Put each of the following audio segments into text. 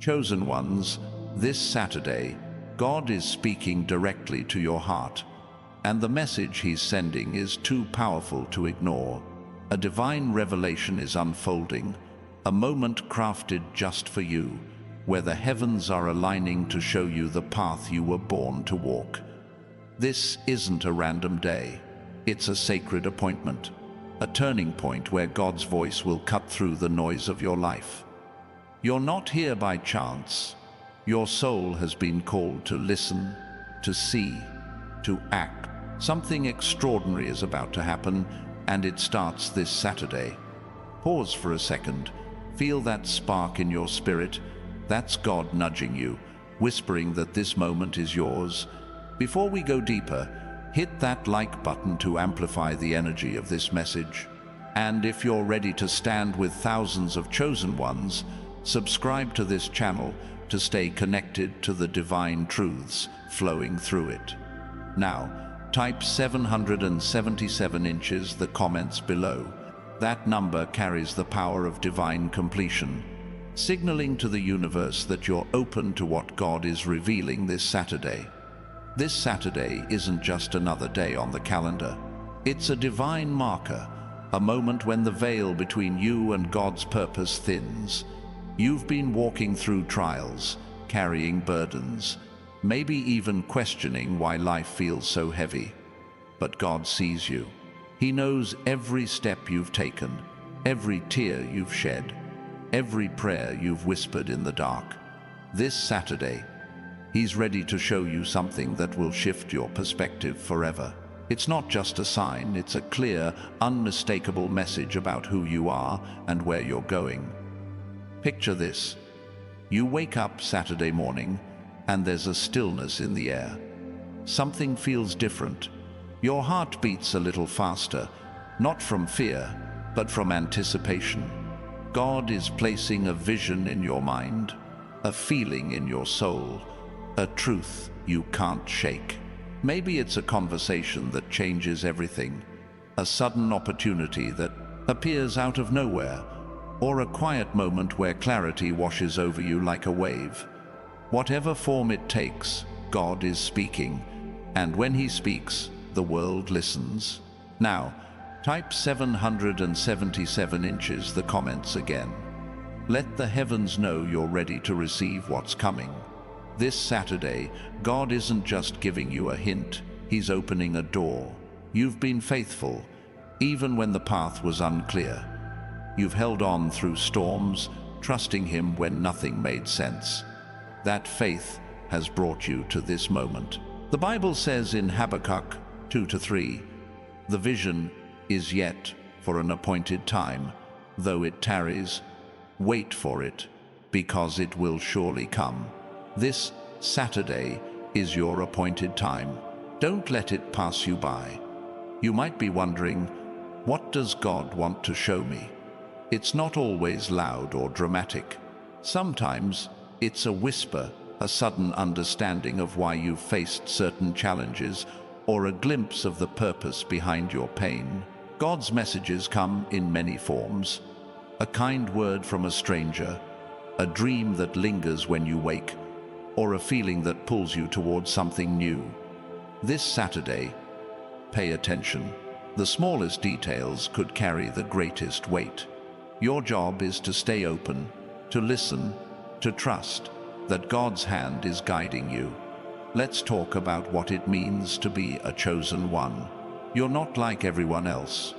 Chosen ones, this Saturday, God is speaking directly to your heart, and the message He's sending is too powerful to ignore. A divine revelation is unfolding, a moment crafted just for you, where the heavens are aligning to show you the path you were born to walk. This isn't a random day. It's a sacred appointment, a turning point where God's voice will cut through the noise of your life. You're not here by chance. Your soul has been called to listen, to see, to act. Something extraordinary is about to happen, and it starts this Saturday. Pause for a second. Feel that spark in your spirit. That's God nudging you, whispering that this moment is yours. Before we go deeper, hit that like button to amplify the energy of this message. And if you're ready to stand with thousands of chosen ones, subscribe to this channel to stay connected to the divine truths flowing through it. Now, type 777 inches the comments below. That number carries the power of divine completion, signaling to the universe that you're open to what God is revealing this Saturday. This Saturday isn't just another day on the calendar. It's a divine marker, a moment when the veil between you and God's purpose thins. You've been walking through trials, carrying burdens, maybe even questioning why life feels so heavy. But God sees you. He knows every step you've taken, every tear you've shed, every prayer you've whispered in the dark. This Saturday, He's ready to show you something that will shift your perspective forever. It's not just a sign, it's a clear, unmistakable message about who you are and where you're going. Picture this. You wake up Saturday morning, and there's a stillness in the air. Something feels different. Your heart beats a little faster, not from fear, but from anticipation. God is placing a vision in your mind, a feeling in your soul, a truth you can't shake. Maybe it's a conversation that changes everything, a sudden opportunity that appears out of nowhere, or a quiet moment where clarity washes over you like a wave. Whatever form it takes, God is speaking, and when He speaks, the world listens. Now, type 777 inches the comments again. Let the heavens know you're ready to receive what's coming. This Saturday, God isn't just giving you a hint, He's opening a door. You've been faithful, even when the path was unclear. You've held on through storms, trusting Him when nothing made sense. That faith has brought you to this moment. The Bible says in Habakkuk 2-3, "The vision is yet for an appointed time. Though it tarries, wait for it, because it will surely come." This Saturday is your appointed time. Don't let it pass you by. You might be wondering, what does God want to show me? It's not always loud or dramatic. Sometimes it's a whisper, a sudden understanding of why you've faced certain challenges, or a glimpse of the purpose behind your pain. God's messages come in many forms. A kind word from a stranger, a dream that lingers when you wake, or a feeling that pulls you towards something new. This Saturday, pay attention. The smallest details could carry the greatest weight. Your job is to stay open, to listen, to trust that God's hand is guiding you. Let's talk about what it means to be a chosen one. You're not like everyone else.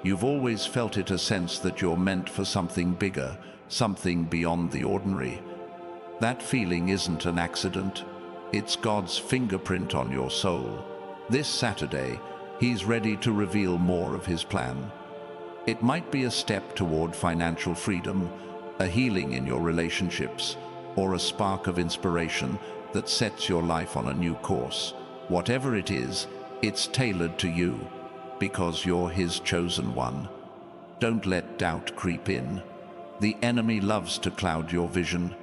You've always felt it, a sense that you're meant for something bigger, something beyond the ordinary. That feeling isn't an accident. It's God's fingerprint on your soul. This Saturday, He's ready to reveal more of His plan. It might be a step toward financial freedom, a healing in your relationships, or a spark of inspiration that sets your life on a new course. Whatever it is, it's tailored to you, because you're His chosen one. Don't let doubt creep in. The enemy loves to cloud your vision,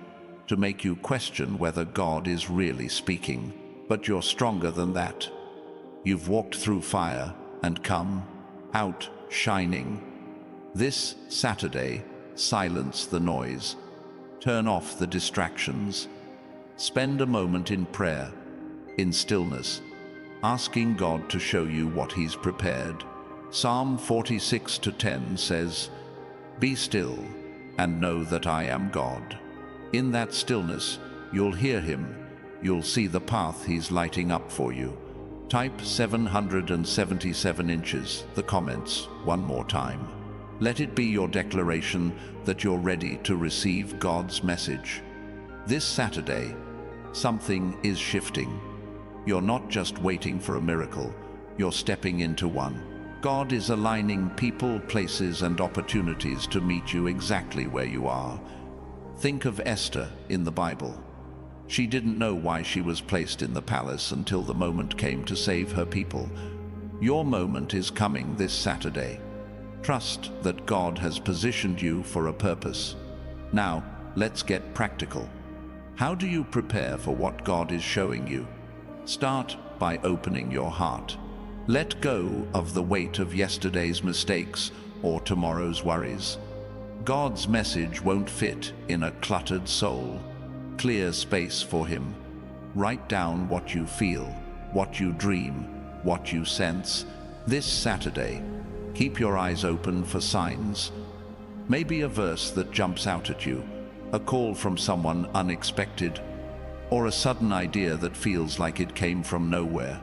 to make you question whether God is really speaking. But you're stronger than that. You've walked through fire and come out shining. This Saturday, silence the noise. Turn off the distractions. Spend a moment in prayer, in stillness, asking God to show you what He's prepared. Psalm 46:10 says, "Be still and know that I am God." In that stillness, you'll hear Him. You'll see the path He's lighting up for you. Type 777 inches, the comments, one more time. Let it be your declaration that you're ready to receive God's message. This Saturday, something is shifting. You're not just waiting for a miracle, you're stepping into one. God is aligning people, places, and opportunities to meet you exactly where you are. Think of Esther in the Bible. She didn't know why she was placed in the palace until the moment came to save her people. Your moment is coming this Saturday. Trust that God has positioned you for a purpose. Now, let's get practical. How do you prepare for what God is showing you? Start by opening your heart. Let go of the weight of yesterday's mistakes or tomorrow's worries. God's message won't fit in a cluttered soul. Clear space for Him. Write down what you feel, what you dream, what you sense. This Saturday, keep your eyes open for signs. Maybe a verse that jumps out at you, a call from someone unexpected, or a sudden idea that feels like it came from nowhere.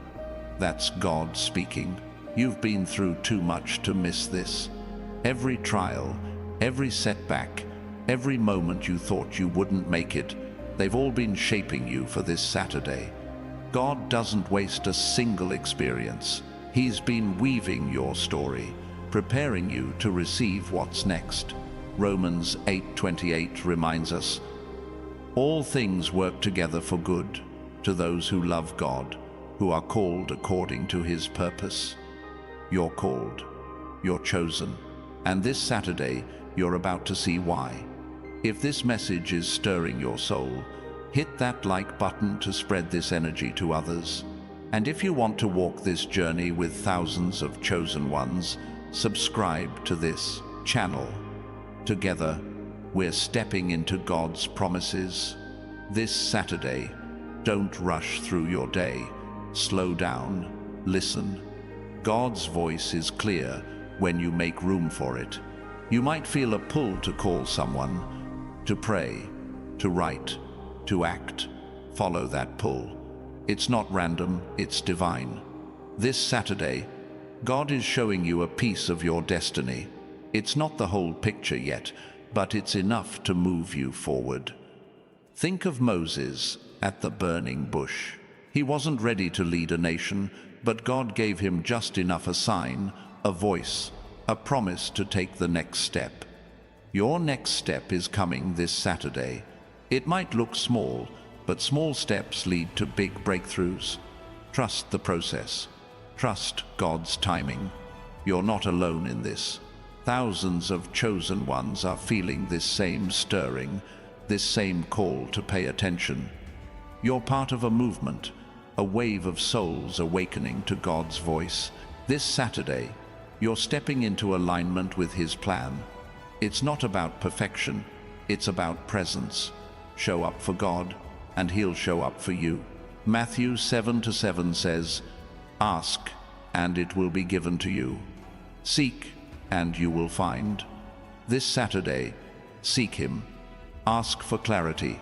That's God speaking. You've been through too much to miss this. Every trial, every setback, every moment you thought you wouldn't make it, they've all been shaping you for this Saturday. God doesn't waste a single experience. He's been weaving your story, preparing you to receive what's next. Romans 8:28 reminds us, "All things work together for good to those who love God, who are called according to His purpose." You're called, you're chosen, and this Saturday you're about to see why. If this message is stirring your soul, hit that like button to spread this energy to others. And if you want to walk this journey with thousands of chosen ones, subscribe to this channel. Together, we're stepping into God's promises. This Saturday, don't rush through your day. Slow down, listen. God's voice is clear when you make room for it. You might feel a pull to call someone, to pray, to write, to act. Follow that pull. It's not random, it's divine. This Saturday, God is showing you a piece of your destiny. It's not the whole picture yet, but it's enough to move you forward. Think of Moses at the burning bush. He wasn't ready to lead a nation, but God gave him just enough a sign, a voice, a promise to take the next step. Your next step is coming this Saturday. It might look small, but small steps lead to big breakthroughs. Trust the process. Trust God's timing. You're not alone in this. Thousands of chosen ones are feeling this same stirring, this same call to pay attention. You're part of a movement, a wave of souls awakening to God's voice. This Saturday, you're stepping into alignment with His plan. It's not about perfection, it's about presence. Show up for God, and He'll show up for you. Matthew 7:7 says, "Ask, and it will be given to you. Seek, and you will find." This Saturday, seek Him. Ask for clarity.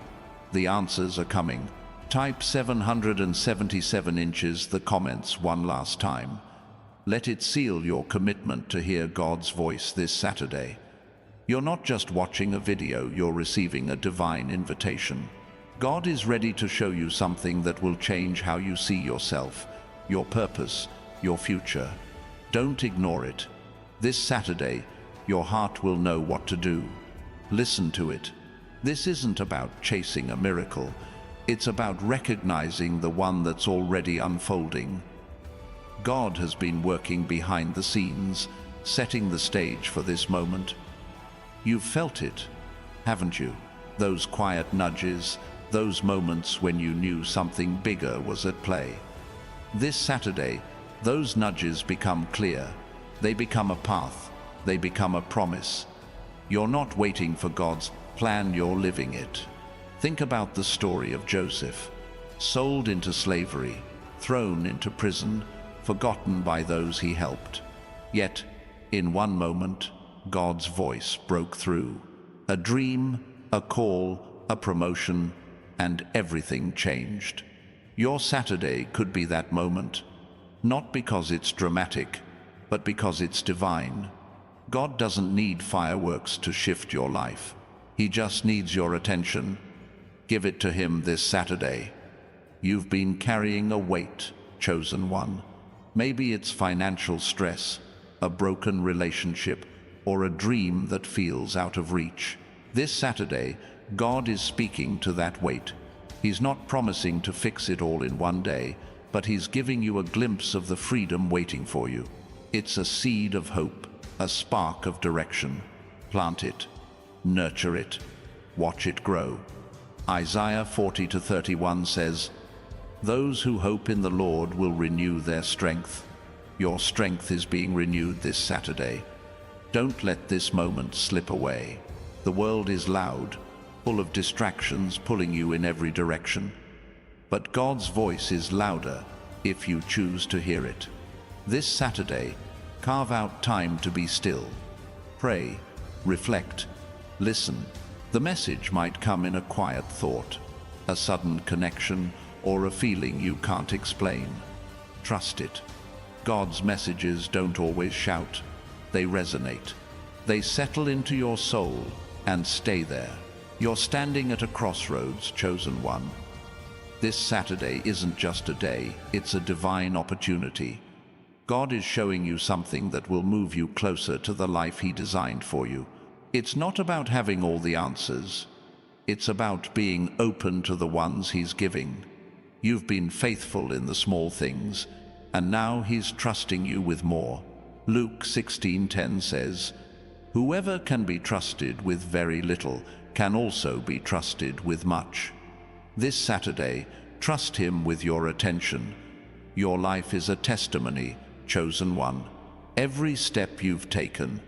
The answers are coming. Type 777 inches, the comments, one last time. Let it seal your commitment to hear God's voice this Saturday. You're not just watching a video, you're receiving a divine invitation. God is ready to show you something that will change how you see yourself, your purpose, your future. Don't ignore it. This Saturday, your heart will know what to do. Listen to it. This isn't about chasing a miracle. It's about recognizing the one that's already unfolding. God has been working behind the scenes, setting the stage for this moment. You've felt it, haven't you? Those quiet nudges, those moments when you knew something bigger was at play. This Saturday, those nudges become clear. They become a path. They become a promise. You're not waiting for God's plan you're living it. Think about the story of Joseph, sold into slavery, thrown into prison, forgotten by those he helped. Yet, in one moment, God's voice broke through. A dream, a call, a promotion, and everything changed. Your Saturday could be that moment, not because it's dramatic, but because it's divine. God doesn't need fireworks to shift your life. He just needs your attention. Give it to Him this Saturday. You've been carrying a weight, chosen one. Maybe it's financial stress, a broken relationship, or a dream that feels out of reach. This Saturday, God is speaking to that weight. He's not promising to fix it all in one day, but He's giving you a glimpse of the freedom waiting for you. It's a seed of hope, a spark of direction. Plant it, nurture it, watch it grow. Isaiah 40:31 says, "Those who hope in the Lord will renew their strength." Your strength is being renewed this Saturday. Don't let this moment slip away. The world is loud, full of distractions pulling you in every direction. But God's voice is louder if you choose to hear it. This Saturday, carve out time to be still. Pray, reflect, listen. The message might come in a quiet thought, a sudden connection, or a feeling you can't explain. Trust it. God's messages don't always shout. They resonate. They settle into your soul and stay there. You're standing at a crossroads, chosen one. This Saturday isn't just a day, it's a divine opportunity. God is showing you something that will move you closer to the life He designed for you. It's not about having all the answers. It's about being open to the ones He's giving. You've been faithful in the small things, and now He's trusting you with more. Luke 16:10 says, "Whoever can be trusted with very little can also be trusted with much." This Saturday, trust Him with your attention. Your life is a testimony, chosen one. Every step you've taken,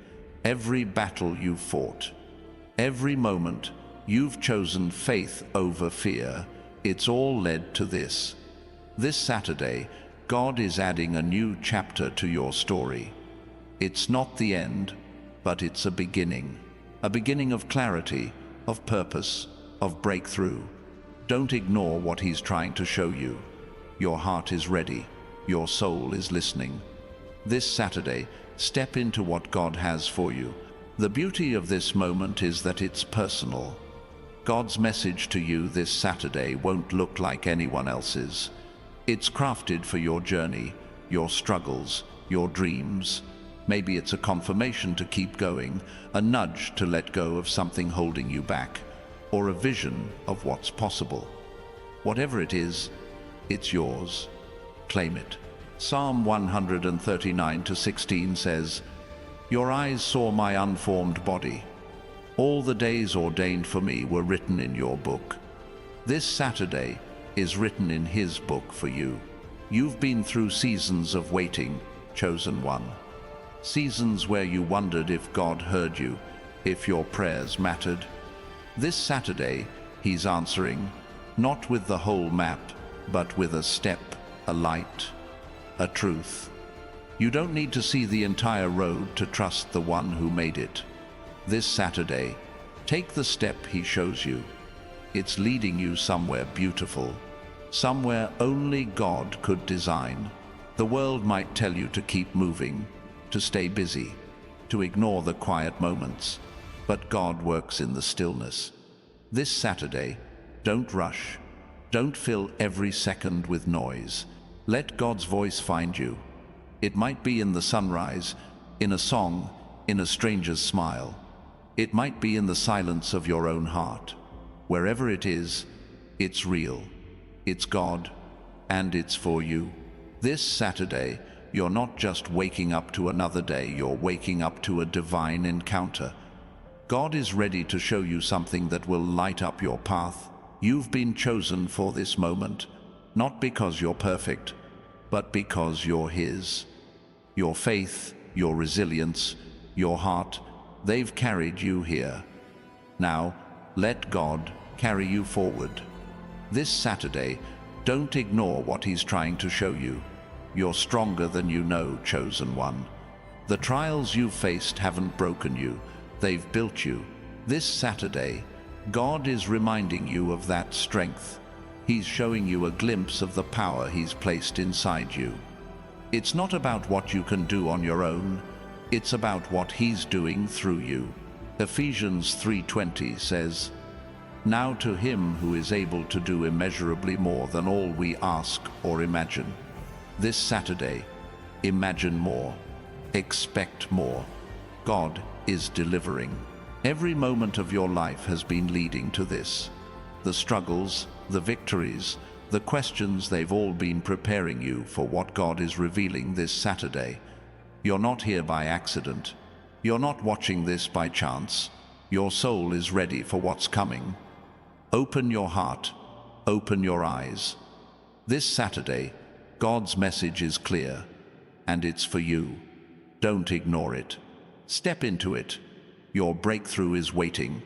every battle you've fought, every moment you've chosen faith over fear, it's all led to this. This Saturday, God is adding a new chapter to your story. It's not the end, but it's a beginning of clarity, of purpose, of breakthrough. Don't ignore what He's trying to show you. Your heart is ready. Your soul is listening. This Saturday, step into what God has for you. The beauty of this moment is that it's personal. God's message to you this Saturday won't look like anyone else's. It's crafted for your journey, your struggles, your dreams. Maybe it's a confirmation to keep going, a nudge to let go of something holding you back, or a vision of what's possible. Whatever it is, it's yours. Claim it. Psalm 139:16 says, "Your eyes saw my unformed body. All the days ordained for me were written in your book." This Saturday is written in His book for you. You've been through seasons of waiting, chosen one. Seasons where you wondered if God heard you, if your prayers mattered. This Saturday, He's answering, not with the whole map, but with a step, a light, a truth. You don't need to see the entire road to trust the one who made it. This Saturday, take the step He shows you. It's leading you somewhere beautiful, somewhere only God could design. The world might tell you to keep moving, to stay busy, to ignore the quiet moments, but God works in the stillness. This Saturday, don't rush. Don't fill every second with noise. Let God's voice find you. It might be in the sunrise, in a song, in a stranger's smile. It might be in the silence of your own heart. Wherever it is, it's real. It's God, and it's for you. This Saturday, you're not just waking up to another day, you're waking up to a divine encounter. God is ready to show you something that will light up your path. You've been chosen for this moment, not because you're perfect, but because you're His. Your faith, your resilience, your heart, they've carried you here. Now, Let God carry you forward. This Saturday, don't ignore what He's trying to show you. You're stronger than you know, chosen one. The trials you've faced haven't broken you, they've built you. This Saturday, God is reminding you of that strength. He's showing you a glimpse of the power He's placed inside you. It's not about what you can do on your own, it's about what He's doing through you. Ephesians 3:20 says, "Now to Him who is able to do immeasurably more than all we ask or imagine." This Saturday, imagine more, expect more. God is delivering. Every moment of your life has been leading to this. The struggles, the victories, the questions, they've all been preparing you for what God is revealing this Saturday. You're not here by accident. You're not watching this by chance. Your soul is ready for what's coming. Open your heart, open your eyes. This Saturday, God's message is clear, and it's for you. Don't ignore it. Step into it. Your breakthrough is waiting.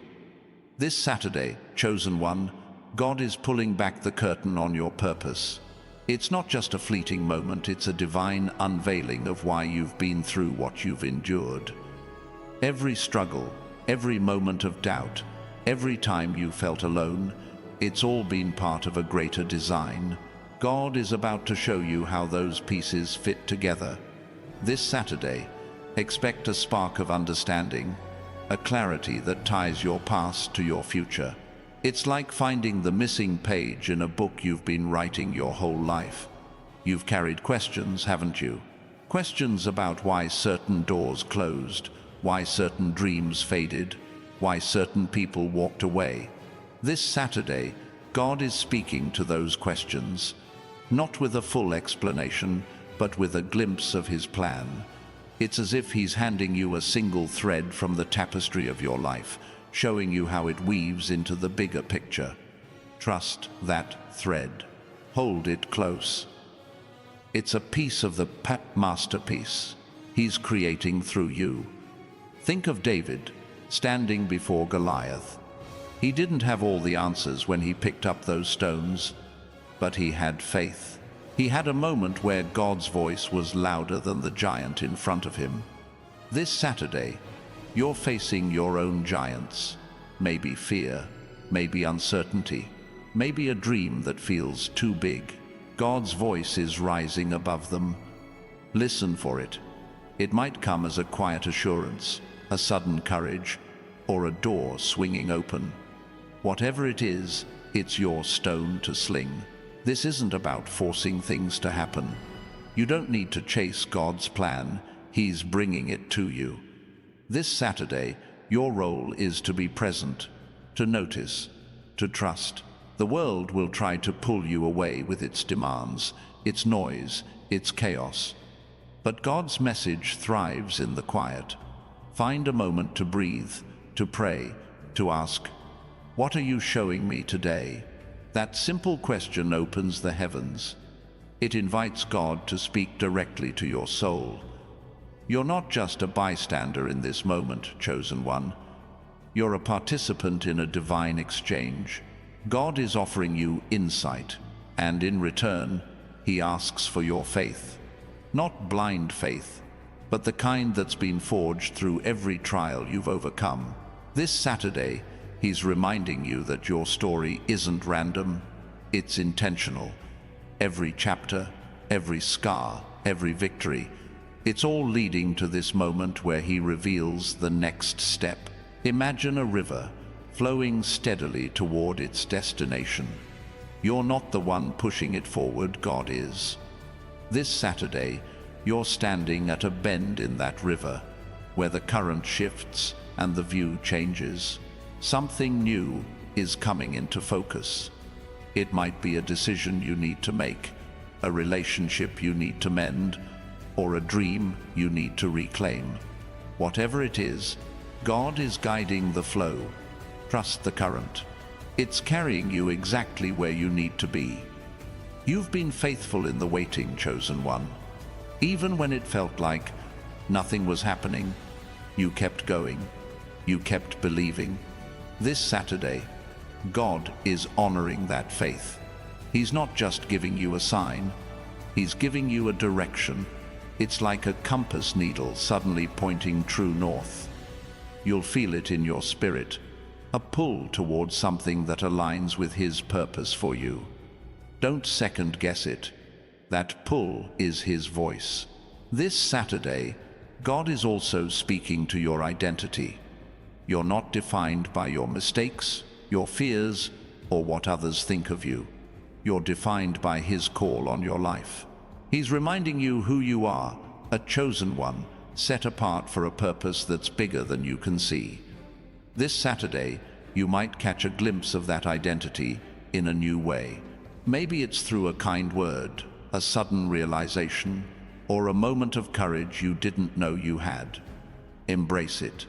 This Saturday, chosen one, God is pulling back the curtain on your purpose. It's not just a fleeting moment, it's a divine unveiling of why you've been through what you've endured. Every struggle, every moment of doubt, every time you felt alone, it's all been part of a greater design. God is about to show you how those pieces fit together. This Saturday, expect a spark of understanding, a clarity that ties your past to your future. It's like finding the missing page in a book you've been writing your whole life. You've carried questions, haven't you? Questions about why certain doors closed, why certain dreams faded, why certain people walked away. This Saturday, God is speaking to those questions, not with a full explanation, but with a glimpse of His plan. It's as if He's handing you a single thread from the tapestry of your life, showing you how it weaves into the bigger picture. Trust that thread. Hold it close. It's a piece of the masterpiece He's creating through you. Think of David, standing before Goliath. He didn't have all the answers when he picked up those stones, but he had faith. He had a moment where God's voice was louder than the giant in front of him. This Saturday, you're facing your own giants. Maybe fear, maybe uncertainty, maybe a dream that feels too big. God's voice is rising above them. Listen for it. It might come as a quiet assurance, a sudden courage, or a door swinging open. Whatever it is, it's your stone to sling. This isn't about forcing things to happen. You don't need to chase God's plan. He's bringing it to you. This Saturday, your role is to be present, to notice, to trust. The world will try to pull you away with its demands, its noise, its chaos. But God's message thrives in the quiet. Find a moment to breathe, to pray, to ask, "What are you showing me today?" That simple question opens the heavens. It invites God to speak directly to your soul. You're not just a bystander in this moment, chosen one. You're a participant in a divine exchange. God is offering you insight, and in return, He asks for your faith. Not blind faith, but the kind that's been forged through every trial you've overcome. This Saturday, He's reminding you that your story isn't random, it's intentional. Every chapter, every scar, every victory, it's all leading to this moment where He reveals the next step. Imagine a river flowing steadily toward its destination. You're not the one pushing it forward, God is. This Saturday, you're standing at a bend in that river, where the current shifts and the view changes. Something new is coming into focus. It might be a decision you need to make, a relationship you need to mend, or a dream you need to reclaim. Whatever it is, God is guiding the flow. Trust the current. It's carrying you exactly where you need to be. You've been faithful in the waiting, chosen one. Even when it felt like nothing was happening, you kept going. You kept believing. This Saturday, God is honoring that faith. He's not just giving you a sign, He's giving you a direction. It's like a compass needle suddenly pointing true north. You'll feel it in your spirit, a pull towards something that aligns with His purpose for you. Don't second guess it. That pull is His voice. This Saturday, God is also speaking to your identity. You're not defined by your mistakes, your fears, or what others think of you. You're defined by His call on your life. He's reminding you who you are, a chosen one, set apart for a purpose that's bigger than you can see. This Saturday, you might catch a glimpse of that identity in a new way. Maybe it's through a kind word, a sudden realization, or a moment of courage you didn't know you had. Embrace it.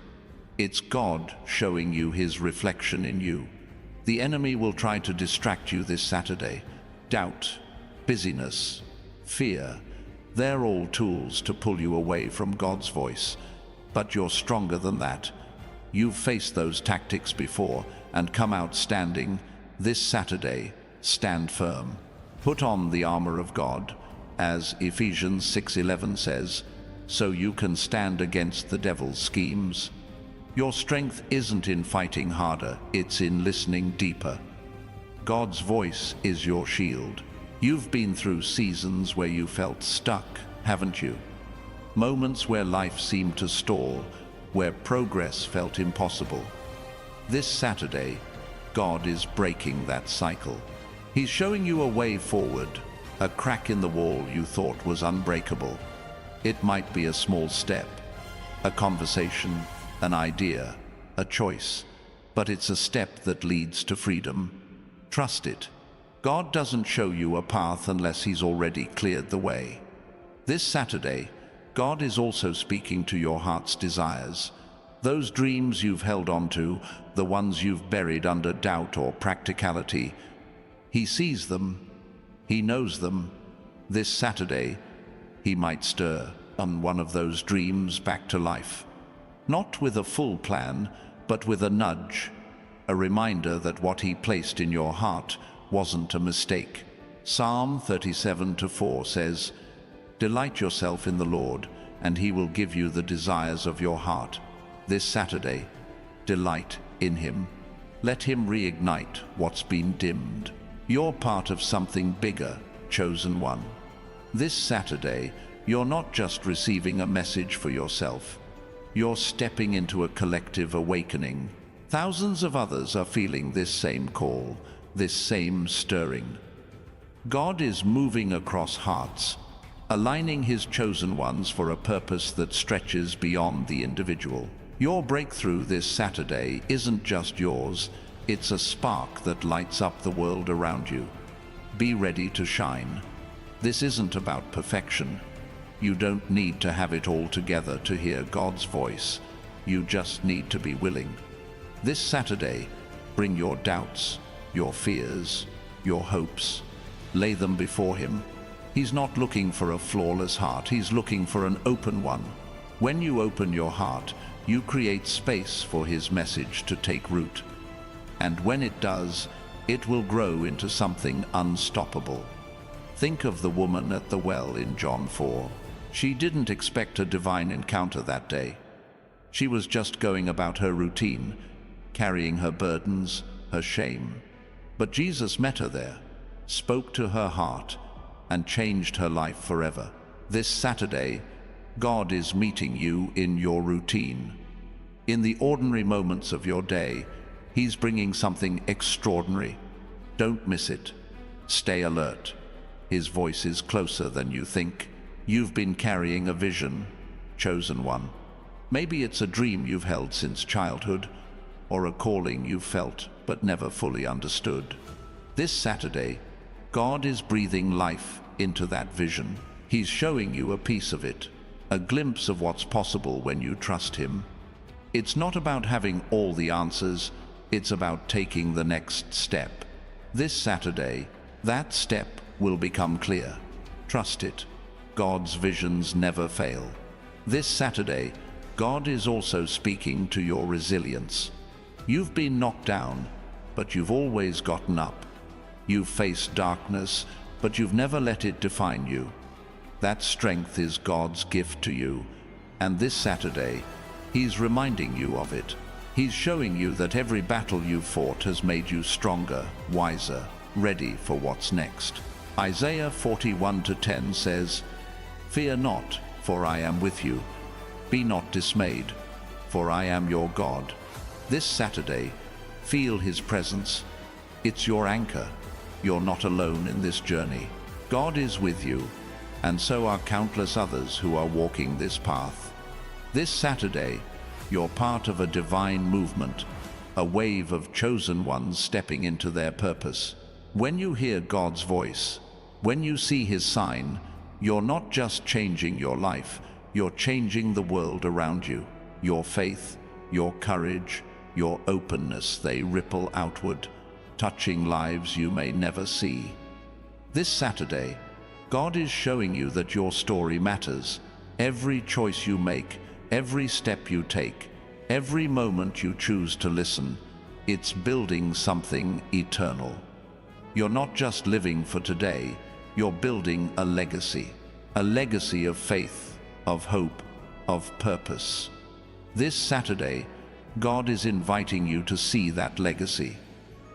It's God showing you His reflection in you. The enemy will try to distract you this Saturday. Doubt, busyness, fear, they're all tools to pull you away from God's voice. But you're stronger than that. You've faced those tactics before and come out standing. This Saturday, stand firm. Put on the armor of God, as Ephesians 6:11 says, so you can stand against the devil's schemes. Your strength isn't in fighting harder, it's in listening deeper. God's voice is your shield. You've been through seasons where you felt stuck, haven't you? Moments where life seemed to stall, where progress felt impossible. This Saturday, God is breaking that cycle. He's showing you a way forward, a crack in the wall you thought was unbreakable. It might be a small step, a conversation, an idea, a choice, but it's a step that leads to freedom. Trust it. God doesn't show you a path unless He's already cleared the way. This Saturday, God is also speaking to your heart's desires. Those dreams you've held on to, the ones you've buried under doubt or practicality. He sees them. He knows them. This Saturday, He might stir one of those dreams back to life. Not with a full plan, but with a nudge, a reminder that what He placed in your heart wasn't a mistake. Psalm 37:4 says, "Delight yourself in the Lord, and He will give you the desires of your heart." This Saturday, delight in Him. Let Him reignite what's been dimmed. You're part of something bigger, chosen one. This Saturday, you're not just receiving a message for yourself. You're stepping into a collective awakening. Thousands of others are feeling this same call, this same stirring. God is moving across hearts, aligning His chosen ones for a purpose that stretches beyond the individual. Your breakthrough this Saturday isn't just yours, it's a spark that lights up the world around you. Be ready to shine. This isn't about perfection. You don't need to have it all together to hear God's voice. You just need to be willing. This Saturday, bring your doubts, your fears, your hopes. Lay them before Him. He's not looking for a flawless heart, He's looking for an open one. When you open your heart, you create space for His message to take root. And when it does, it will grow into something unstoppable. Think of the woman at the well in John 4. She didn't expect a divine encounter that day. She was just going about her routine, carrying her burdens, her shame. But Jesus met her there, spoke to her heart, and changed her life forever. This Saturday, God is meeting you in your routine. In the ordinary moments of your day, He's bringing something extraordinary. Don't miss it. Stay alert. His voice is closer than you think. You've been carrying a vision, chosen one. Maybe it's a dream you've held since childhood, or a calling you've felt but never fully understood. This Saturday, God is breathing life into that vision. He's showing you a piece of it, a glimpse of what's possible when you trust Him. It's not about having all the answers, it's about taking the next step. This Saturday, that step will become clear. Trust it. God's visions never fail. This Saturday, God is also speaking to your resilience. You've been knocked down, but you've always gotten up. You've faced darkness, but you've never let it define you. That strength is God's gift to you, and this Saturday, He's reminding you of it. He's showing you that every battle you've fought has made you stronger, wiser, ready for what's next. Isaiah 41:10 says, "Fear not, for I am with you. Be not dismayed, for I am your God." This Saturday, feel His presence. It's your anchor. You're not alone in this journey. God is with you, and so are countless others who are walking this path. This Saturday, you're part of a divine movement, a wave of chosen ones stepping into their purpose. When you hear God's voice, when you see His sign, you're not just changing your life, you're changing the world around you. Your faith, your courage, your openness, they ripple outward, touching lives you may never see. This Saturday, God is showing you that your story matters. Every choice you make, every step you take, every moment you choose to listen, it's building something eternal. You're not just living for today, you're building a legacy of faith, of hope, of purpose. This Saturday, God is inviting you to see that legacy,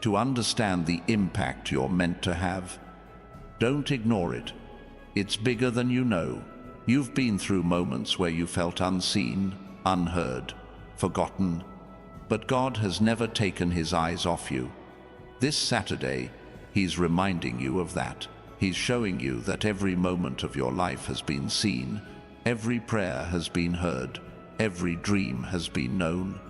to understand the impact you're meant to have. Don't ignore it. It's bigger than you know. You've been through moments where you felt unseen, unheard, forgotten, but God has never taken His eyes off you. This Saturday, He's reminding you of that. He's showing you that every moment of your life has been seen, every prayer has been heard, every dream has been known.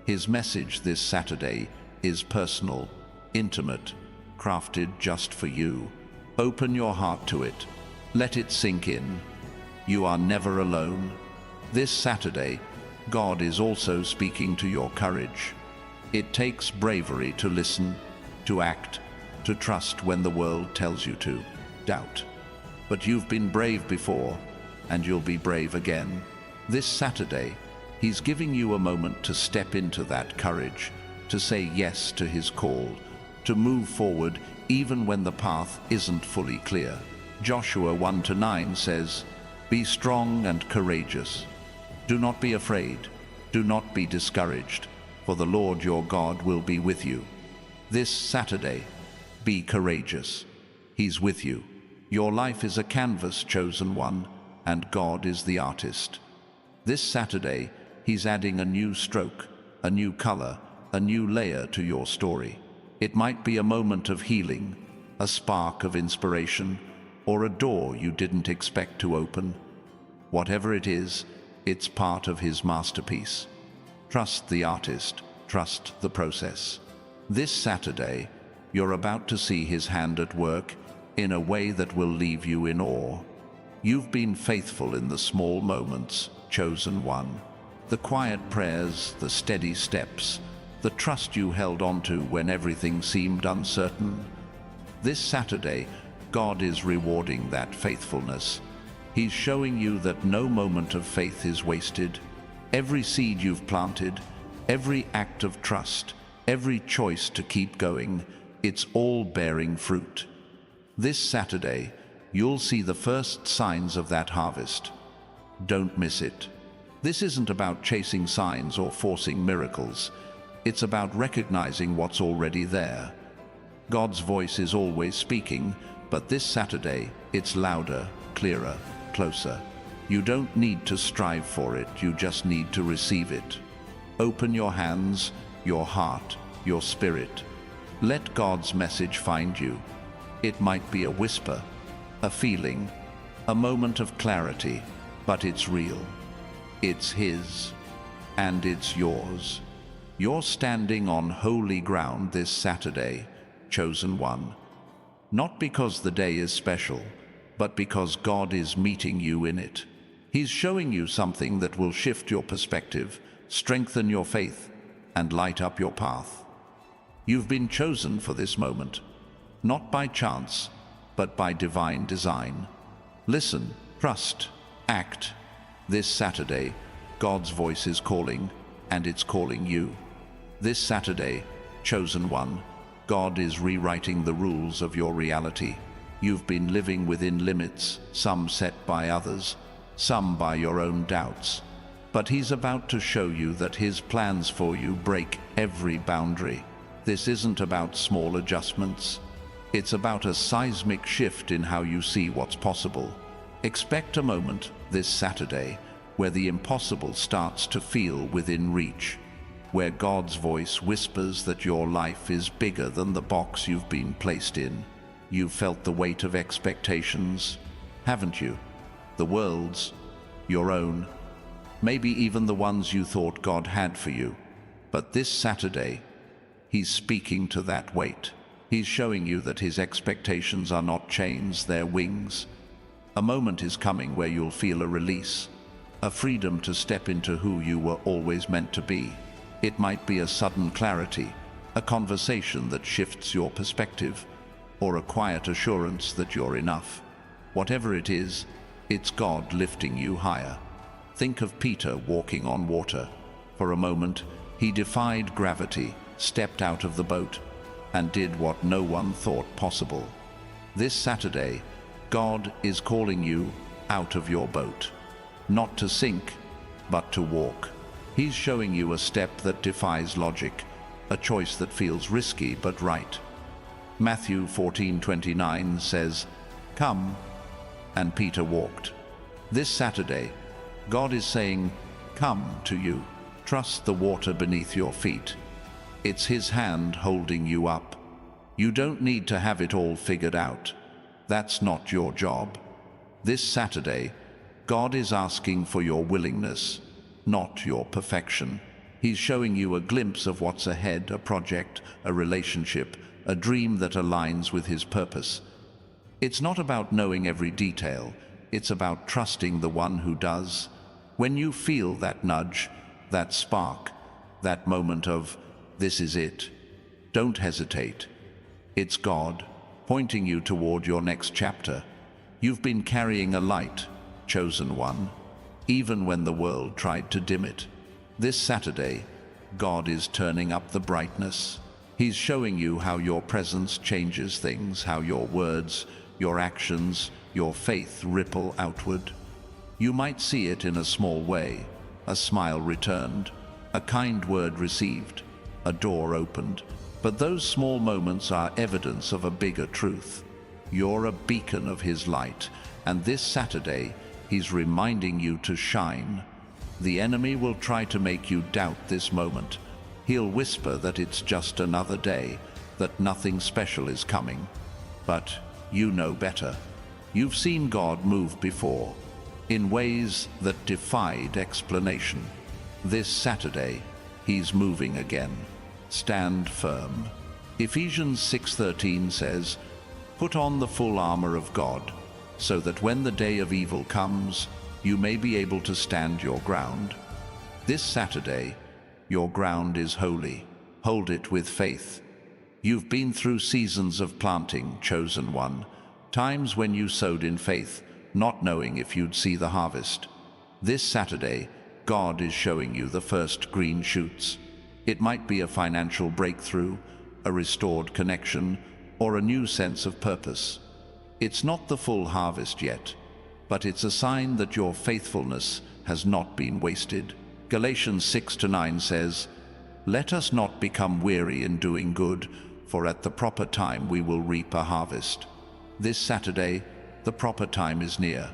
His message this Saturday is personal, intimate, crafted just for you. Open your heart to it. Let it sink in. You are never alone. This Saturday, God is also speaking to your courage. It takes bravery to listen, to act, to trust when the world tells you to doubt. But you've been brave before, and you'll be brave again. This Saturday, He's giving you a moment to step into that courage, to say yes to His call, to move forward even when the path isn't fully clear. Joshua 1:9 says, "Be strong and courageous. Do not be afraid. Do not be discouraged, for the Lord your God will be with you." This Saturday, be courageous. He's with you. Your life is a canvas, chosen one, and God is the artist. This Saturday, He's adding a new stroke, a new color, a new layer to your story. It might be a moment of healing, a spark of inspiration, or a door you didn't expect to open. Whatever it is, it's part of His masterpiece. Trust the artist, trust the process. This Saturday, you're about to see His hand at work in a way that will leave you in awe. You've been faithful in the small moments, chosen one. The quiet prayers, the steady steps, the trust you held onto when everything seemed uncertain. This Saturday, God is rewarding that faithfulness. He's showing you that no moment of faith is wasted. Every seed you've planted, every act of trust, every choice to keep going, it's all bearing fruit. This Saturday, you'll see the first signs of that harvest. Don't miss it. This isn't about chasing signs or forcing miracles. It's about recognizing what's already there. God's voice is always speaking, but this Saturday, it's louder, clearer, closer. You don't need to strive for it, you just need to receive it. Open your hands, your heart, your spirit. Let God's message find you. It might be a whisper, a feeling, a moment of clarity, but it's real. It's His, and it's yours. You're standing on holy ground this Saturday, chosen one. Not because the day is special, but because God is meeting you in it. He's showing you something that will shift your perspective, strengthen your faith, and light up your path. You've been chosen for this moment, not by chance, but by divine design. Listen, trust, act. This Saturday, God's voice is calling, and it's calling you. This Saturday, chosen one, God is rewriting the rules of your reality. You've been living within limits, some set by others, some by your own doubts. But He's about to show you that His plans for you break every boundary. This isn't about small adjustments. It's about a seismic shift in how you see what's possible. Expect a moment this Saturday where the impossible starts to feel within reach, where God's voice whispers that your life is bigger than the box you've been placed in. You've felt the weight of expectations, haven't you? The world's, your own, maybe even the ones you thought God had for you. But this Saturday, He's speaking to that weight. He's showing you that His expectations are not chains, they're wings. A moment is coming where you'll feel a release, a freedom to step into who you were always meant to be. It might be a sudden clarity, a conversation that shifts your perspective, or a quiet assurance that you're enough. Whatever it is, it's God lifting you higher. Think of Peter walking on water. For a moment, he defied gravity, stepped out of the boat, and did what no one thought possible. This Saturday, God is calling you out of your boat, not to sink, but to walk. He's showing you a step that defies logic, a choice that feels risky but right. Matthew 14:29 says, "Come," and Peter walked. This Saturday, God is saying, "Come" to you. Trust the water beneath your feet. It's His hand holding you up. You don't need to have it all figured out. That's not your job. This Saturday, God is asking for your willingness, not your perfection. He's showing you a glimpse of what's ahead, a project, a relationship, a dream that aligns with His purpose. It's not about knowing every detail, it's about trusting the one who does. When you feel that nudge, that spark, that moment of, "This is it," don't hesitate. It's God pointing you toward your next chapter. You've been carrying a light, chosen one, even when the world tried to dim it. This Saturday, God is turning up the brightness. He's showing you how your presence changes things, how your words, your actions, your faith ripple outward. You might see it in a small way, a smile returned, a kind word received, a door opened. But those small moments are evidence of a bigger truth. You're a beacon of His light, and this Saturday, He's reminding you to shine. The enemy will try to make you doubt this moment. He'll whisper that it's just another day, that nothing special is coming. But you know better. You've seen God move before, in ways that defied explanation. This Saturday, He's moving again. Stand firm. Ephesians 6:13 says, "Put on the full armor of God, so that when the day of evil comes, you may be able to stand your ground." This Saturday, your ground is holy. Hold it with faith. You've been through seasons of planting, chosen one, times when you sowed in faith, not knowing if you'd see the harvest. This Saturday, God is showing you the first green shoots. It might be a financial breakthrough, a restored connection, or a new sense of purpose. It's not the full harvest yet, but it's a sign that your faithfulness has not been wasted. Galatians 6:9 says, "Let us not become weary in doing good, for at the proper time we will reap a harvest." This Saturday, the proper time is near.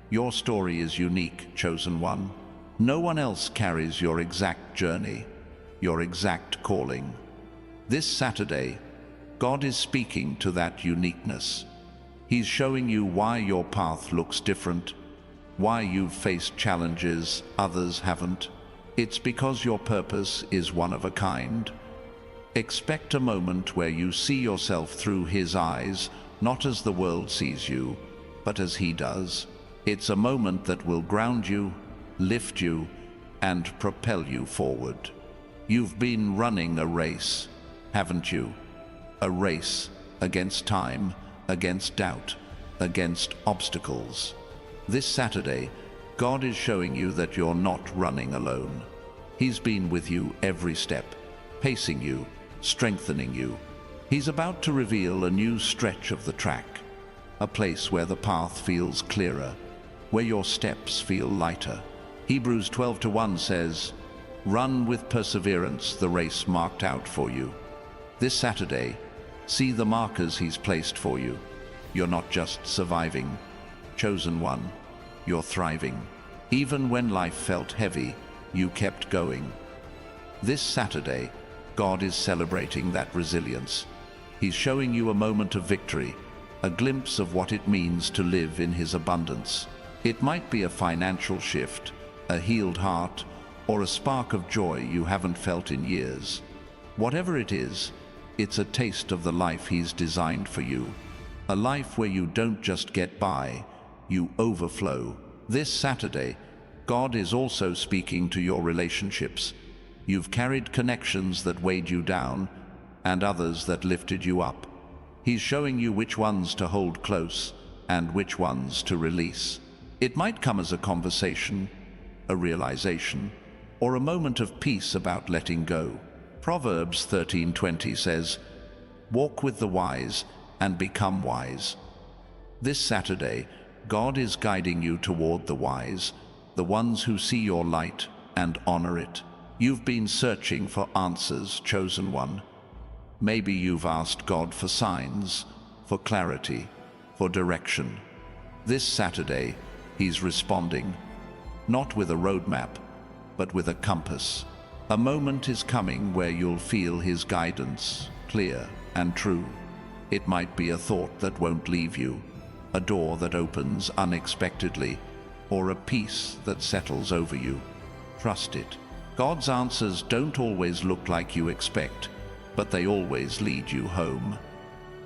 Your story is unique, chosen one. No one else carries your exact journey, your exact calling. This Saturday, God is speaking to that uniqueness. He's showing you why your path looks different, why you've faced challenges others haven't. It's because your purpose is one of a kind. Expect a moment where you see yourself through His eyes, not as the world sees you, but as He does. It's a moment that will ground you, lift you, and propel you forward. You've been running a race, haven't you? A race against time, against doubt, against obstacles. This Saturday, God is showing you that you're not running alone. He's been with you every step. pacing you, strengthening you. He's about to reveal a new stretch of the track, a place where the path feels clearer, where your steps feel lighter. Hebrews 12:1 says, "Run with perseverance the race marked out for you." This Saturday, see the markers He's placed for you. You're not just surviving, chosen one, you're thriving. Even when life felt heavy, you kept going. This Saturday, God is celebrating that resilience. He's showing you a moment of victory, a glimpse of what it means to live in His abundance. It might be a financial shift, a healed heart, or a spark of joy you haven't felt in years. Whatever it is, it's a taste of the life He's designed for you. A life where you don't just get by, you overflow. This Saturday, God is also speaking to your relationships. You've carried connections that weighed you down and others that lifted you up. He's showing you which ones to hold close and which ones to release. It might come as a conversation, a realization, or a moment of peace about letting go. Proverbs 13:20 says, "Walk with the wise and become wise." This Saturday, God is guiding you toward the wise, the ones who see your light and honor it. You've been searching for answers, chosen one. Maybe you've asked God for signs, for clarity, for direction. This Saturday, He's responding, not with a roadmap, but with a compass. A moment is coming where you'll feel His guidance, clear and true. It might be a thought that won't leave you, a door that opens unexpectedly, or a peace that settles over you. Trust it. God's answers don't always look like you expect, but they always lead you home.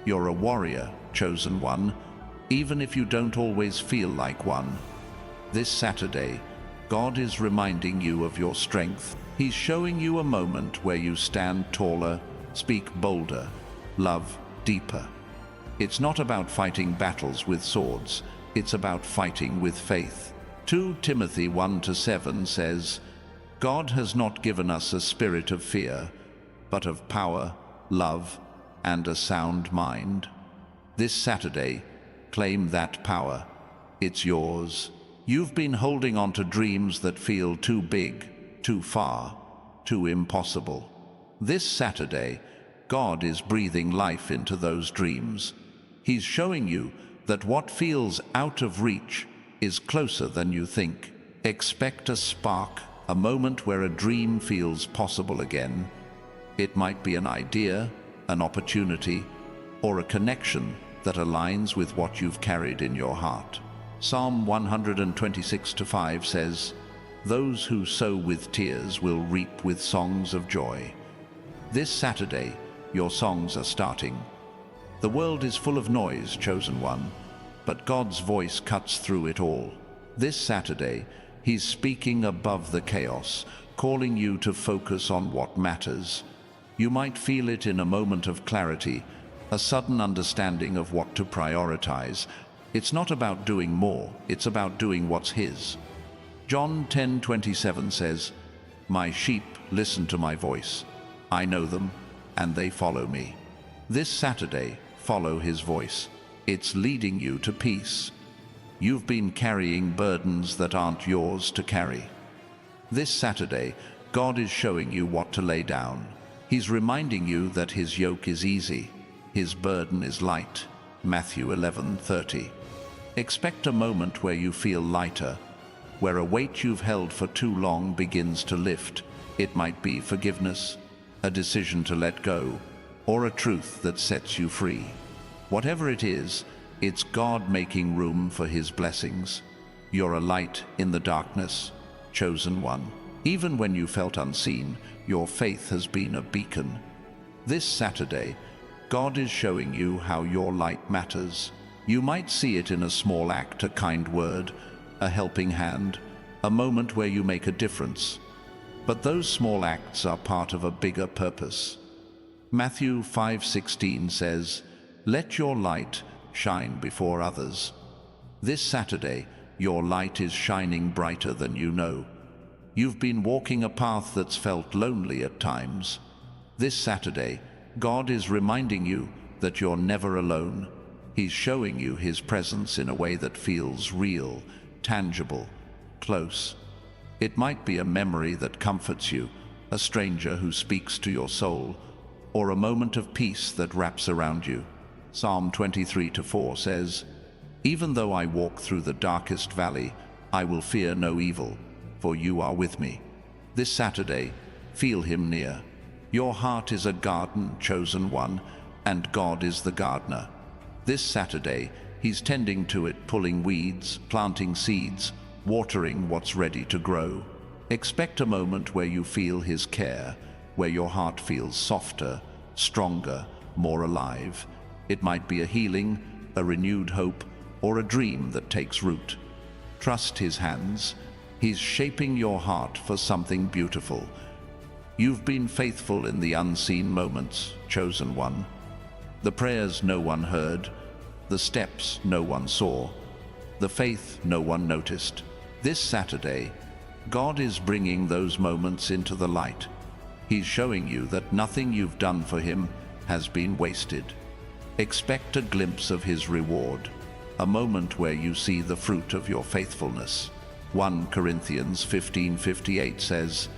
You're a warrior, chosen one, even if you don't always feel like one. This Saturday, God is reminding you of your strength. He's showing you a moment where you stand taller, speak bolder, love deeper. It's not about fighting battles with swords, it's about fighting with faith. 2 Timothy 1:7 says, "God has not given us a spirit of fear, but of power, love, and a sound mind." This Saturday, claim that power. It's yours. You've been holding on to dreams that feel too big, too far, too impossible. This Saturday, God is breathing life into those dreams. He's showing you that what feels out of reach is closer than you think. Expect a spark, a moment where a dream feels possible again. It might be an idea, an opportunity, or a connection that aligns with what you've carried in your heart. Psalm 126:5 says, "Those who sow with tears will reap with songs of joy." This Saturday, your songs are starting. The world is full of noise, chosen one, but God's voice cuts through it all. This Saturday, He's speaking above the chaos, calling you to focus on what matters. You might feel it in a moment of clarity, a sudden understanding of what to prioritize. It's not about doing more, it's about doing what's His. John 10:27 says, "My sheep listen to my voice. I know them, and they follow me." This Saturday, follow His voice. It's leading you to peace. You've been carrying burdens that aren't yours to carry. This Saturday, God is showing you what to lay down. He's reminding you that His yoke is easy, His burden is light. Matthew 11:30. Expect a moment where you feel lighter, where a weight you've held for too long begins to lift. It might be forgiveness, a decision to let go, or a truth that sets you free. Whatever it is, it's God making room for His blessings. You're a light in the darkness, chosen one. Even when you felt unseen, your faith has been a beacon. This Saturday, God is showing you how your light matters. You might see it in a small act, a kind word, a helping hand, a moment where you make a difference. But those small acts are part of a bigger purpose. Matthew 5:16 says, "Let your light shine before others." This Saturday, your light is shining brighter than you know. You've been walking a path that's felt lonely at times. This Saturday, God is reminding you that you're never alone. He's showing you His presence in a way that feels real, tangible, close. It might be a memory that comforts you, a stranger who speaks to your soul, or a moment of peace that wraps around you. Psalm 23:4 says, "Even though I walk through the darkest valley, I will fear no evil, for you are with me." This Saturday, feel Him near. Your heart is a garden, chosen one, and God is the gardener. This Saturday, He's tending to it, pulling weeds, planting seeds, watering what's ready to grow. Expect a moment where you feel His care, where your heart feels softer, stronger, more alive. It might be a healing, a renewed hope, or a dream that takes root. Trust His hands. He's shaping your heart for something beautiful. You've been faithful in the unseen moments, chosen one. The prayers no one heard, the steps no one saw, the faith no one noticed. This Saturday, God is bringing those moments into the light. He's showing you that nothing you've done for Him has been wasted. Expect a glimpse of His reward, a moment where you see the fruit of your faithfulness. 1 Corinthians 15:58 says,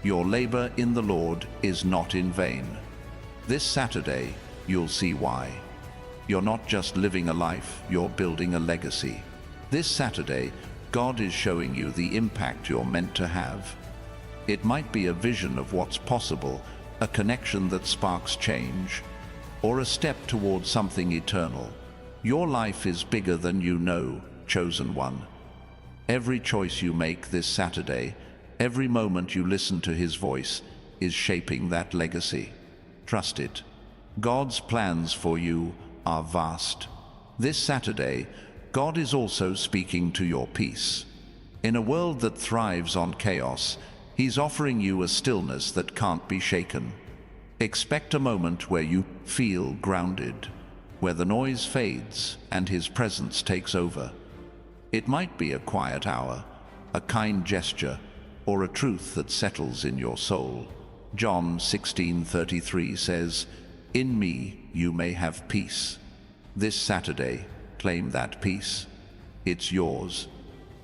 "Your labor in the Lord is not in vain." This Saturday, you'll see why. You're not just living a life, you're building a legacy. This Saturday, God is showing you the impact you're meant to have. It might be a vision of what's possible, a connection that sparks change, or a step towards something eternal. Your life is bigger than you know, chosen one. Every choice you make this Saturday, every moment you listen to His voice, is shaping that legacy. Trust it. God's plans for you are vast. This Saturday, God is also speaking to your peace. In a world that thrives on chaos, He's offering you a stillness that can't be shaken. Expect a moment where you feel grounded, where the noise fades and His presence takes over. It might be a quiet hour, a kind gesture, or a truth that settles in your soul. John 16:33 says, "In me you may have peace." This Saturday, claim that peace. It's yours.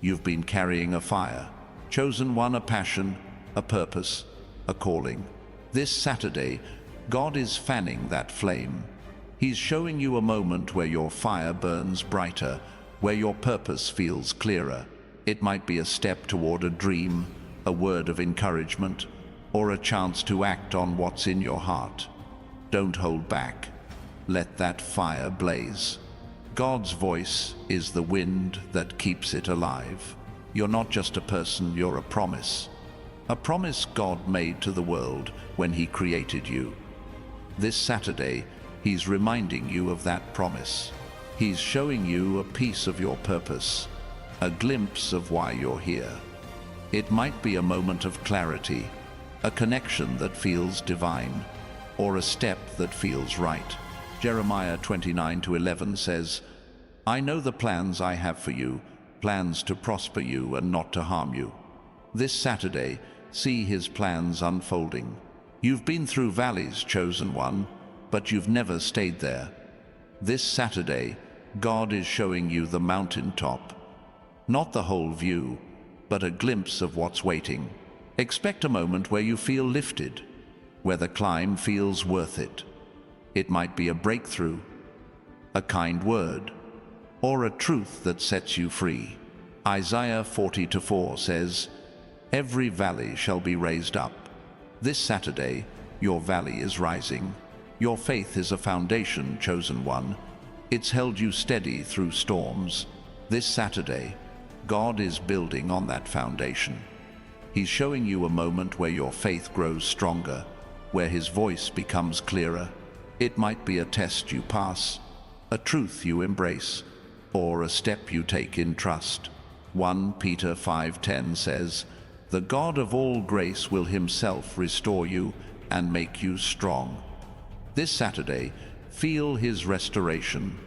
You've been carrying a fire, chosen one, a passion, a purpose, a calling. This Saturday, God is fanning that flame. He's showing you a moment where your fire burns brighter, where your purpose feels clearer. It might be a step toward a dream, a word of encouragement, or a chance to act on what's in your heart. Don't hold back. Let that fire blaze. God's voice is the wind that keeps it alive. You're not just a person, you're a promise. A promise God made to the world when He created you. This Saturday, He's reminding you of that promise. He's showing you a piece of your purpose, a glimpse of why you're here. It might be a moment of clarity, a connection that feels divine, or a step that feels right. Jeremiah 29:11 says, "I know the plans I have for you, plans to prosper you and not to harm you." This Saturday, see His plans unfolding. You've been through valleys, chosen one, but you've never stayed there. This Saturday, God is showing you the mountaintop. Not the whole view, but a glimpse of what's waiting. Expect a moment where you feel lifted, where the climb feels worth it. It might be a breakthrough, a kind word, or a truth that sets you free. Isaiah 40:4 says, "Every valley shall be raised up." This Saturday, your valley is rising. Your faith is a foundation, chosen one. It's held you steady through storms. This Saturday, God is building on that foundation. He's showing you a moment where your faith grows stronger, where His voice becomes clearer. It might be a test you pass, a truth you embrace, or a step you take in trust. 1 Peter 5:10 says, "The God of all grace will Himself restore you and make you strong." This Saturday, feel His restoration.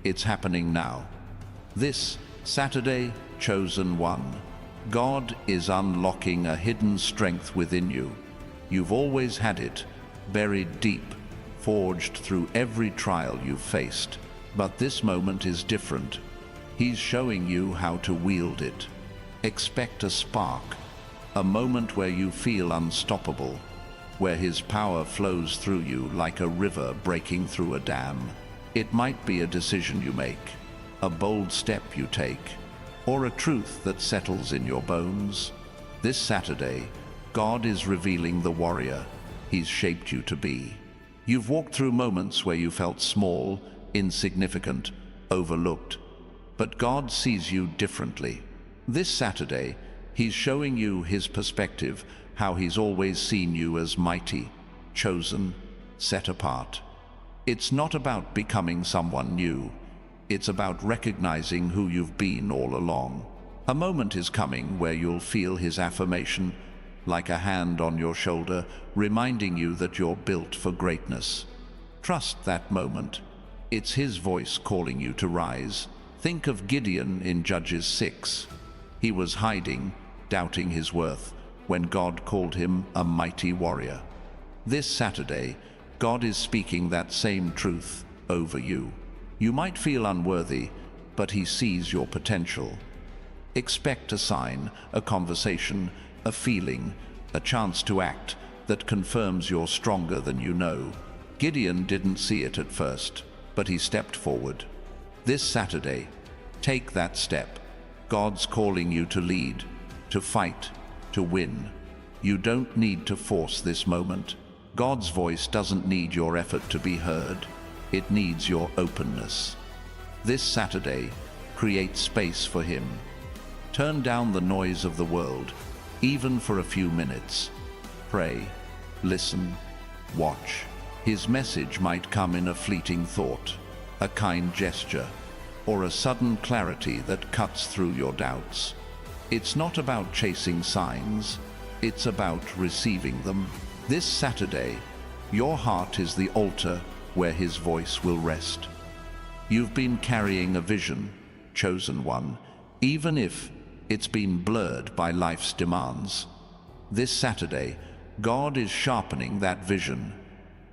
It's happening now. This Saturday, chosen one, God is unlocking a hidden strength within you. You've always had it, buried deep, forged through every trial you've faced. But this moment is different. He's showing you how to wield it. Expect a spark, a moment where you feel unstoppable, where his power flows through you like a river breaking through a dam. It might be a decision you make, a bold step you take, or a truth that settles in your bones. This Saturday, God is revealing the warrior He's shaped you to be. You've walked through moments where you felt small, insignificant, overlooked, but God sees you differently. This Saturday, He's showing you His perspective, how He's always seen you as mighty, chosen, set apart. It's not about becoming someone new. It's about recognizing who you've been all along. A moment is coming where you'll feel His affirmation, like a hand on your shoulder, reminding you that you're built for greatness. Trust that moment. It's His voice calling you to rise. Think of Gideon in Judges 6. He was hiding, doubting his worth, when God called him a mighty warrior. This Saturday, God is speaking that same truth over you. You might feel unworthy, but He sees your potential. Expect a sign, a conversation, a feeling, a chance to act that confirms you're stronger than you know. Gideon didn't see it at first, but he stepped forward. This Saturday, take that step. God's calling you to lead, to fight, to win. You don't need to force this moment. God's voice doesn't need your effort to be heard. It needs your openness. This Saturday, create space for Him. Turn down the noise of the world, even for a few minutes. Pray, listen, watch. His message might come in a fleeting thought, a kind gesture, or a sudden clarity that cuts through your doubts. It's not about chasing signs, it's about receiving them. This Saturday, your heart is the altar where His voice will rest. You've been carrying a vision, chosen one, even if it's been blurred by life's demands. This Saturday, God is sharpening that vision.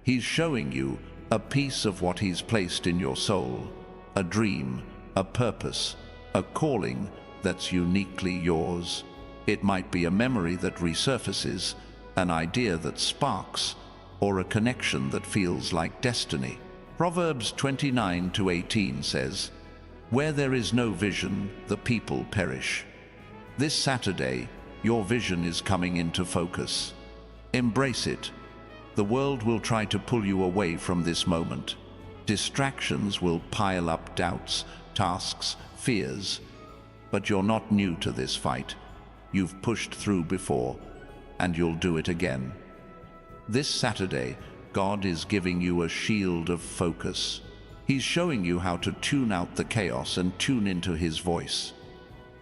He's showing you a piece of what He's placed in your soul, a dream, a purpose, a calling that's uniquely yours. It might be a memory that resurfaces, an idea that sparks, or a connection that feels like destiny. Proverbs 29:18 says, "Where there is no vision, the people perish." This Saturday, your vision is coming into focus. Embrace it. The world will try to pull you away from this moment. Distractions will pile up doubts, tasks, fears. But you're not new to this fight. You've pushed through before, and you'll do it again. This Saturday, God is giving you a shield of focus. He's showing you how to tune out the chaos and tune into His voice.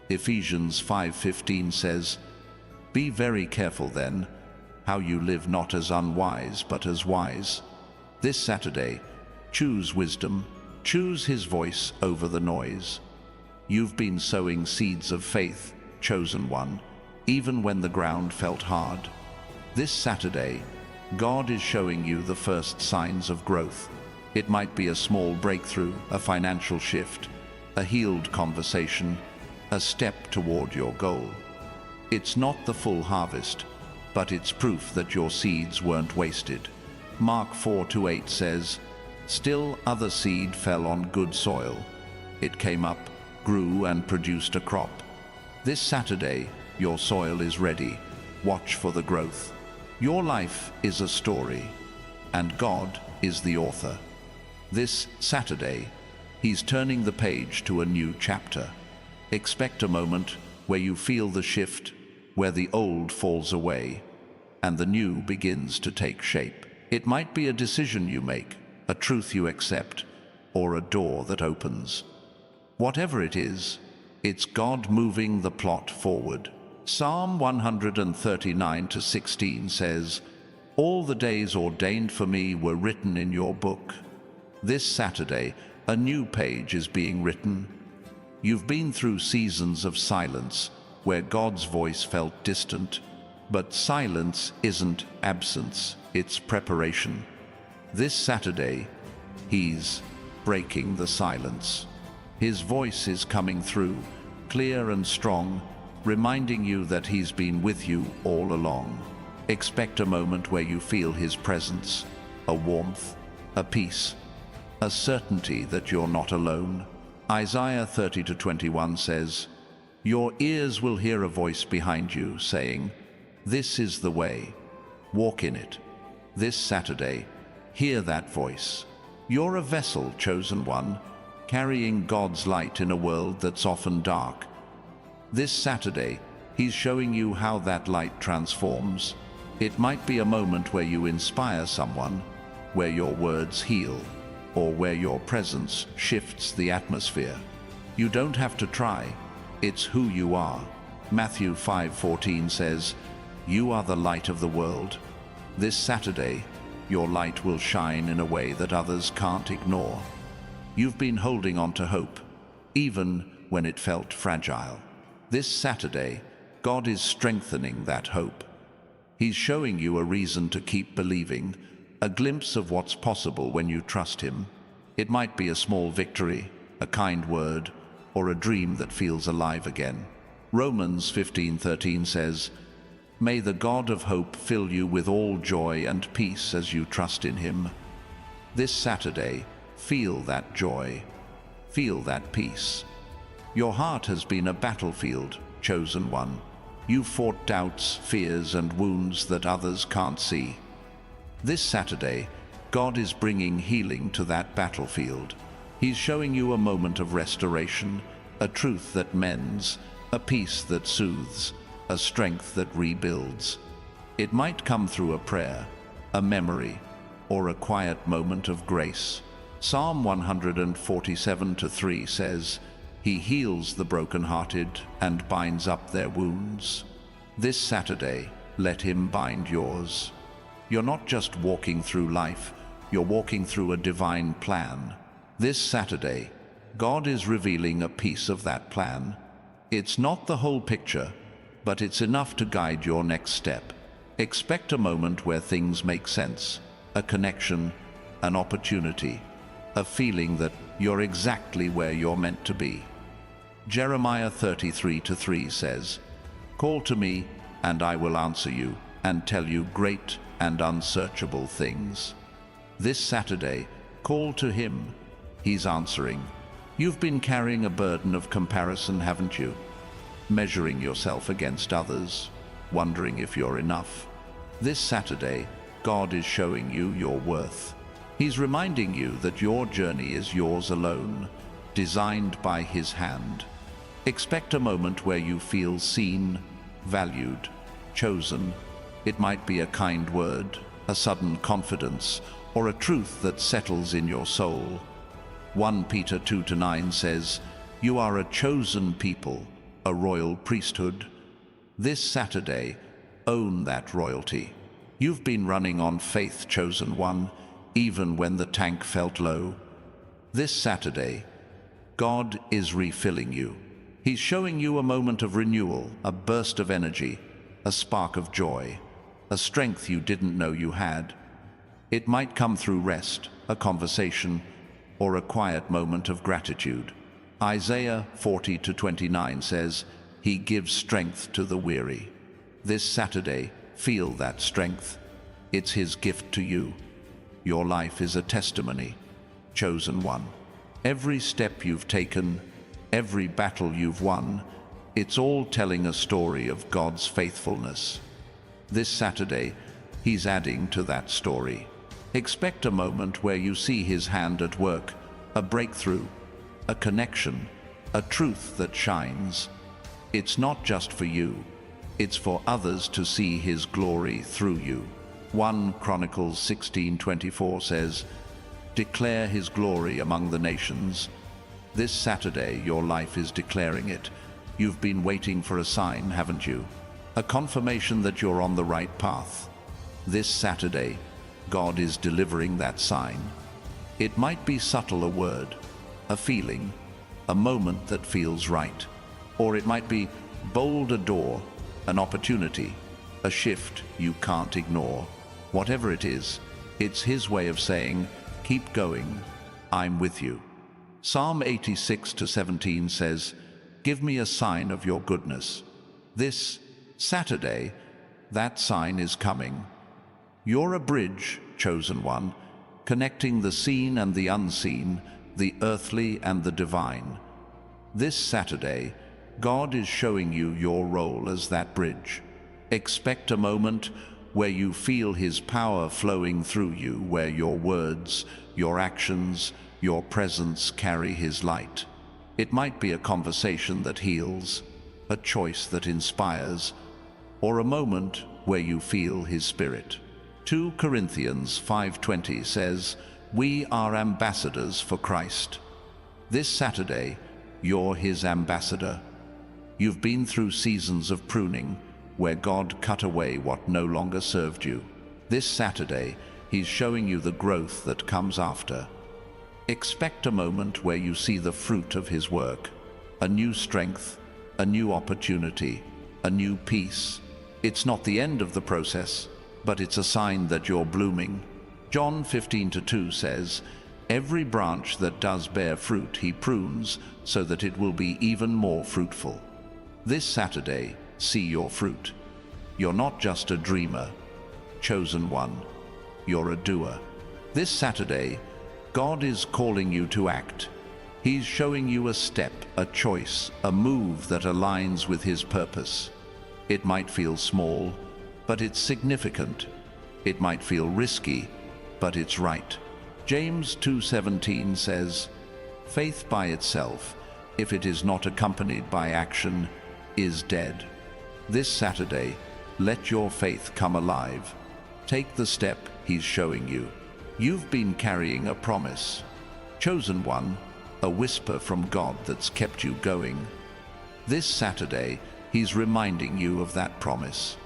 Ephesians 5:15 says, "Be very careful then, how you live not as unwise but as wise." This Saturday, choose wisdom, choose His voice over the noise. You've been sowing seeds of faith, chosen one, even when the ground felt hard. This Saturday, God is showing you the first signs of growth. It might be a small breakthrough, a financial shift, a healed conversation, a step toward your goal. It's not the full harvest, but it's proof that your seeds weren't wasted. Mark 4:8 says, "Still other seed fell on good soil. It came up, grew, and produced a crop." This Saturday, your soil is ready. Watch for the growth. Your life is a story, and God is the author. This Saturday, He's turning the page to a new chapter. Expect a moment where you feel the shift, where the old falls away, and the new begins to take shape. It might be a decision you make, a truth you accept, or a door that opens. Whatever it is, it's God moving the plot forward. Psalm 139:16 says, "All the days ordained for me were written in your book." This Saturday, a new page is being written. You've been through seasons of silence, where God's voice felt distant. But silence isn't absence. it's preparation. This Saturday, he's breaking the silence. His voice is coming through, clear and strong, reminding you that he's been with you all along. Expect a moment where you feel his presence, a warmth, a peace, a certainty that you're not alone. Isaiah 30:21 says, "Your ears will hear a voice behind you saying, 'This is the way, walk in it.'" This Saturday, hear that voice. You're a vessel, chosen one, carrying God's light in a world that's often dark. This Saturday, he's showing you how that light transforms. It might be a moment where you inspire someone, where your words heal, or where your presence shifts the atmosphere. You don't have to try. It's who you are. Matthew 5:14 says, "You are the light of the world." This Saturday, your light will shine in a way that others can't ignore. You've been holding on to hope, even when it felt fragile. This Saturday, God is strengthening that hope. He's showing you a reason to keep believing, a glimpse of what's possible when you trust him. It might be a small victory, a kind word, or a dream that feels alive again. Romans 15:13 says, "May the God of hope fill you with all joy and peace as you trust in him." This Saturday, feel that joy, feel that peace. Your heart has been a battlefield, chosen one. You've fought doubts, fears, and wounds that others can't see. This Saturday, God is bringing healing to that battlefield. He's showing you a moment of restoration, a truth that mends, a peace that soothes, a strength that rebuilds. It might come through a prayer, a memory, or a quiet moment of grace. Psalm 147:3 says, "He heals the brokenhearted and binds up their wounds." This Saturday, let him bind yours. You're not just walking through life, you're walking through a divine plan. This Saturday, God is revealing a piece of that plan. It's not the whole picture, but it's enough to guide your next step. Expect a moment where things make sense, a connection, an opportunity, a feeling that you're exactly where you're meant to be. Jeremiah 33:3 says, "Call to me, and I will answer you, and tell you great and unsearchable things." This Saturday, call to him. He's answering. You've been carrying a burden of comparison, haven't you? Measuring yourself against others, wondering if you're enough. This Saturday, God is showing you your worth. He's reminding you that your journey is yours alone, designed by his hand. Expect a moment where you feel seen, valued, chosen. It might be a kind word, a sudden confidence, or a truth that settles in your soul. 1 Peter 2:9 says, "You are a chosen people, a royal priesthood." This Saturday, own that royalty. You've been running on faith, chosen one, even when the tank felt low. This Saturday, God is refilling you. He's showing you a moment of renewal, a burst of energy, a spark of joy, a strength you didn't know you had. It might come through rest, a conversation, or a quiet moment of gratitude. Isaiah 40:29 says, "He gives strength to the weary." This Saturday, feel that strength. It's his gift to you. Your life is a testimony, chosen one. Every step you've taken, every battle you've won, it's all telling a story of God's faithfulness. This Saturday, he's adding to that story. Expect a moment where you see his hand at work, a breakthrough, a connection, a truth that shines. It's not just for you, it's for others to see his glory through you. 1 Chronicles 16:24 says, "Declare his glory among the nations." This Saturday, your life is declaring it. You've been waiting for a sign, haven't you? A confirmation that you're on the right path. This Saturday, God is delivering that sign. It might be subtle, a word, a feeling, a moment that feels right. Or it might be bold, a door, an opportunity, a shift you can't ignore. Whatever it is, it's his way of saying, keep going, I'm with you. Psalm 86:17 says, give me a sign of your goodness. This Saturday, that sign is coming. You're a bridge, chosen one, connecting the seen and the unseen, the earthly and the divine. This Saturday, God is showing you your role as that bridge. Expect a moment where you feel his power flowing through you, where your words, your actions, your presence carry his light. It might be a conversation that heals, a choice that inspires, or a moment where you feel his spirit. 2 Corinthians 5:20 says, we are ambassadors for Christ. This Saturday, you're his ambassador. You've been through seasons of pruning, where God cut away what no longer served you. This Saturday, he's showing you the growth that comes after. Expect a moment where you see the fruit of his work, a new strength, a new opportunity, a new peace. It's not the end of the process, but it's a sign that you're blooming. John 15:2 says, every branch that does bear fruit he prunes so that it will be even more fruitful. This Saturday, see your fruit. You're not just a dreamer, chosen one. You're a doer. This Saturday, God is calling you to act. He's showing you a step, a choice, a move that aligns with his purpose. It might feel small, but it's significant. It might feel risky, but it's right. James 2:17 says, faith by itself, if it is not accompanied by action, is dead. This Saturday, let your faith come alive. Take the step he's showing you. You've been carrying a promise. Chosen one, a whisper from God that's kept you going. This Saturday, he's reminding you of that promise.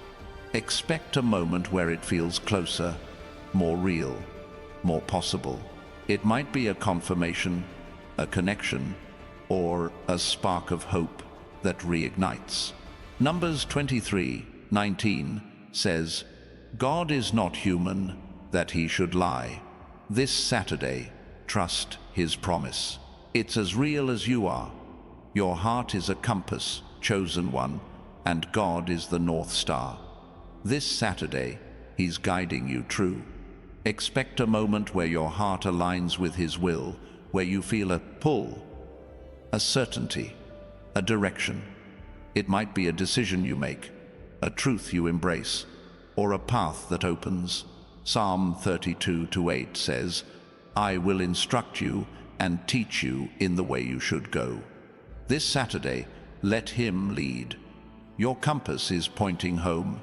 Expect a moment where it feels closer, more real, more possible. It might be a confirmation, a connection, or a spark of hope that reignites. Numbers 23:19 says, God is not human that he should lie. This Saturday, trust his promise. It's as real as you are. Your heart is a compass, chosen one, and God is the North Star. This Saturday, he's guiding you true. Expect a moment where your heart aligns with his will, where you feel a pull, a certainty, a direction. It might be a decision you make, a truth you embrace, or a path that opens. Psalm 32:8 says, I will instruct you and teach you in the way you should go. This Saturday, let him lead. Your compass is pointing home.